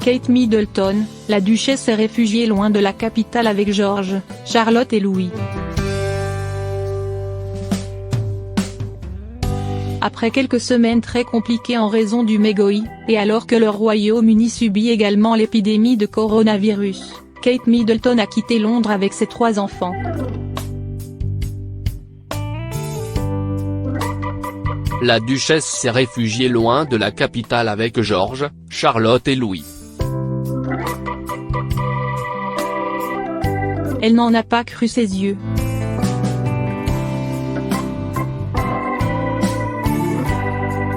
Kate Middleton, la duchesse s'est réfugiée loin de la capitale avec George, Charlotte et Louis. Après quelques semaines très compliquées en raison du mégoï, et alors que le Royaume-Uni subit également l'épidémie de coronavirus, Kate Middleton a quitté Londres avec ses 3 enfants. La duchesse s'est réfugiée loin de la capitale avec George, Charlotte et Louis. Elle n'en a pas cru ses yeux.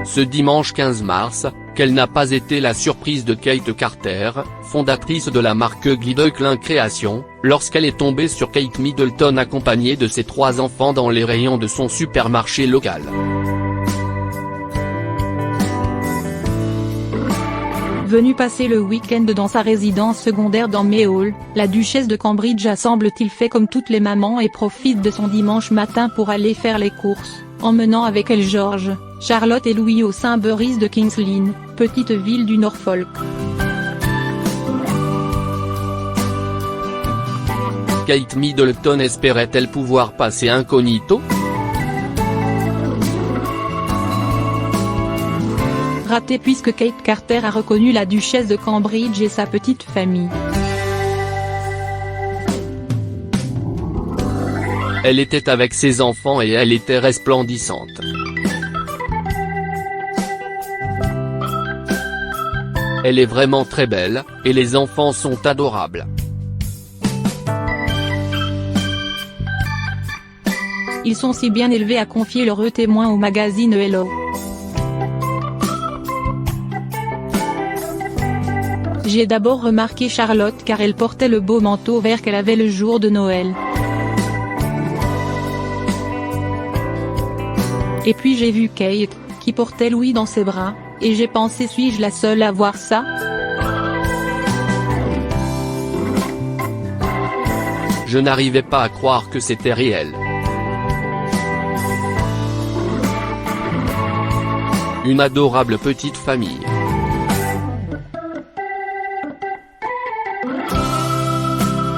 Ce dimanche 15 mars, quelle n'a pas été la surprise de Kate Carter, fondatrice de la marque Ugly Duckling Création, lorsqu'elle est tombée sur Kate Middleton accompagnée de ses 3 enfants dans les rayons de son supermarché local. Venue passer le week-end dans sa résidence secondaire dans Mayhall, la duchesse de Cambridge a semble-t-il fait comme toutes les mamans et profite de son dimanche matin pour aller faire les courses, emmenant avec elle George, Charlotte et Louis au Sainsbury's de Kings Lynn, petite ville du Norfolk. Kate Middleton espérait-elle pouvoir passer incognito? Raté puisque Kate Carter a reconnu la duchesse de Cambridge et sa petite famille. Elle était avec ses enfants et elle était resplendissante. Elle est vraiment très belle, et les enfants sont adorables. Ils sont si bien élevés, a confié l'heureux témoin au magazine Hello. J'ai d'abord remarqué Charlotte car elle portait le beau manteau vert qu'elle avait le jour de Noël. Et puis j'ai vu Kate, qui portait Louis dans ses bras, et j'ai pensé, suis-je la seule à voir ça? Je n'arrivais pas à croire que c'était réel. Une adorable petite famille.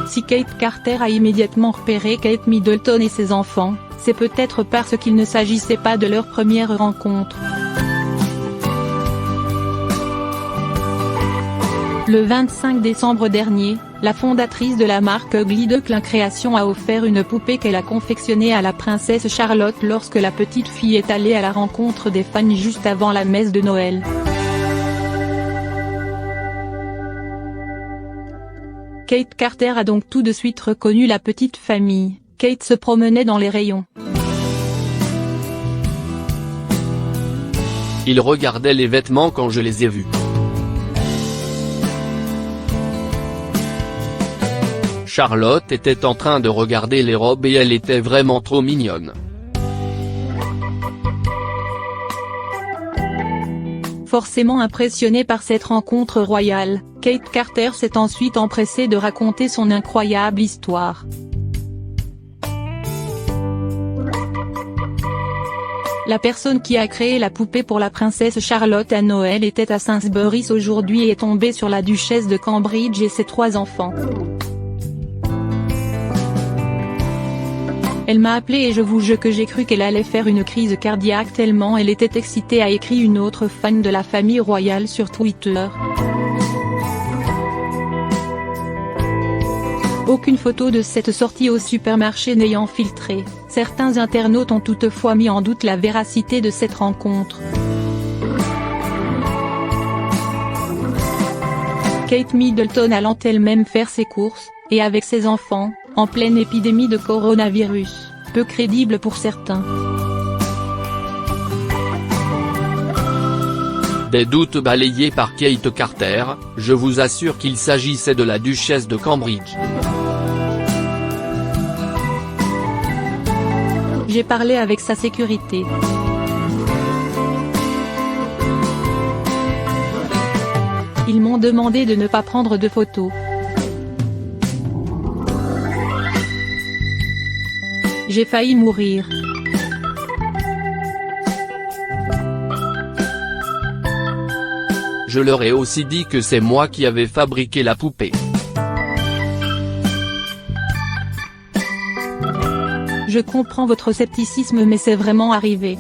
Si Kate Carter a immédiatement repéré Kate Middleton et ses enfants, c'est peut-être parce qu'il ne s'agissait pas de leur première rencontre. Le 25 décembre dernier, la fondatrice de la marque Ugly Duckling Création a offert une poupée qu'elle a confectionnée à la princesse Charlotte lorsque la petite fille est allée à la rencontre des fans juste avant la messe de Noël. Kate Carter a donc tout de suite reconnu la petite famille. Kate se promenait dans les rayons. Il regardait les vêtements quand je les ai vus. Charlotte était en train de regarder les robes et elle était vraiment trop mignonne. Forcément impressionnée par cette rencontre royale, Kate Carter s'est ensuite empressée de raconter son incroyable histoire. La personne qui a créé la poupée pour la princesse Charlotte à Noël était à Sainsbury's aujourd'hui et est tombée sur la duchesse de Cambridge et ses 3 enfants. Elle m'a appelé et je vous jure que j'ai cru qu'elle allait faire une crise cardiaque tellement elle était excitée, a écrit une autre fan de la famille royale sur Twitter. Aucune photo de cette sortie au supermarché n'ayant filtré, certains internautes ont toutefois mis en doute la véracité de cette rencontre. Kate Middleton allant elle-même faire ses courses, et avec ses enfants, en pleine épidémie de coronavirus, peu crédible pour certains. Des doutes balayés par Kate Carter, je vous assure qu'il s'agissait de la duchesse de Cambridge. J'ai parlé avec sa sécurité. Ils m'ont demandé de ne pas prendre de photos. J'ai failli mourir. Je leur ai aussi dit que c'est moi qui avais fabriqué la poupée. Je comprends votre scepticisme mais c'est vraiment arrivé.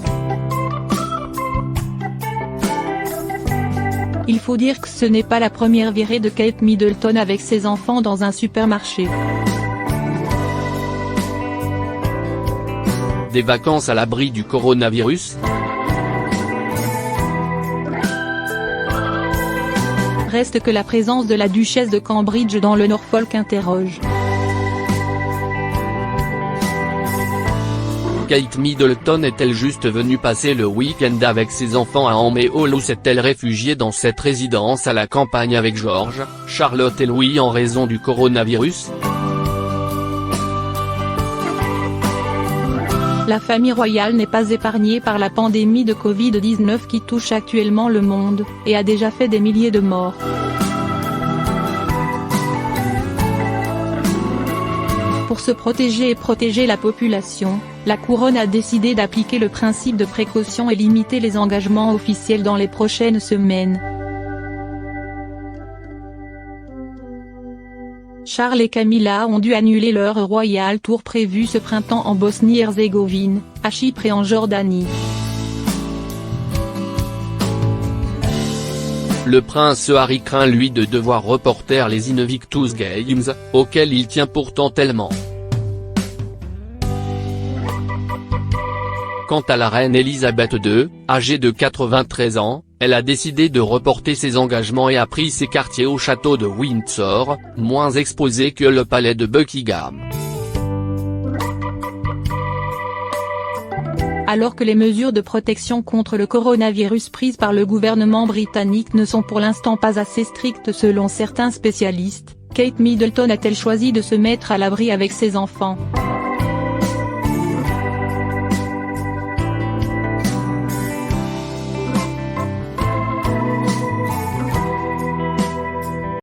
Il faut dire que ce n'est pas la première virée de Kate Middleton avec ses enfants dans un supermarché. Des vacances à l'abri du coronavirus? Reste que la présence de la duchesse de Cambridge dans le Norfolk interroge. Kate Middleton est-elle juste venue passer le week-end avec ses enfants à Amé Hall ou s'est-elle réfugiée dans cette résidence à la campagne avec George, Charlotte et Louis en raison du coronavirus? La famille royale n'est pas épargnée par la pandémie de Covid-19 qui touche actuellement le monde, et a déjà fait des milliers de morts. Pour se protéger et protéger la population, la couronne a décidé d'appliquer le principe de précaution et limiter les engagements officiels dans les prochaines semaines. Charles et Camilla ont dû annuler leur Royal Tour prévu ce printemps en Bosnie-Herzégovine, à Chypre et en Jordanie. Le prince Harry craint lui de devoir reporter les Invictus Games, auxquels il tient pourtant tellement. Quant à la reine Elisabeth II, âgée de 93 ans, elle a décidé de reporter ses engagements et a pris ses quartiers au château de Windsor, moins exposé que le palais de Buckingham. Alors que les mesures de protection contre le coronavirus prises par le gouvernement britannique ne sont pour l'instant pas assez strictes selon certains spécialistes, Kate Middleton a-t-elle choisi de se mettre à l'abri avec ses enfants?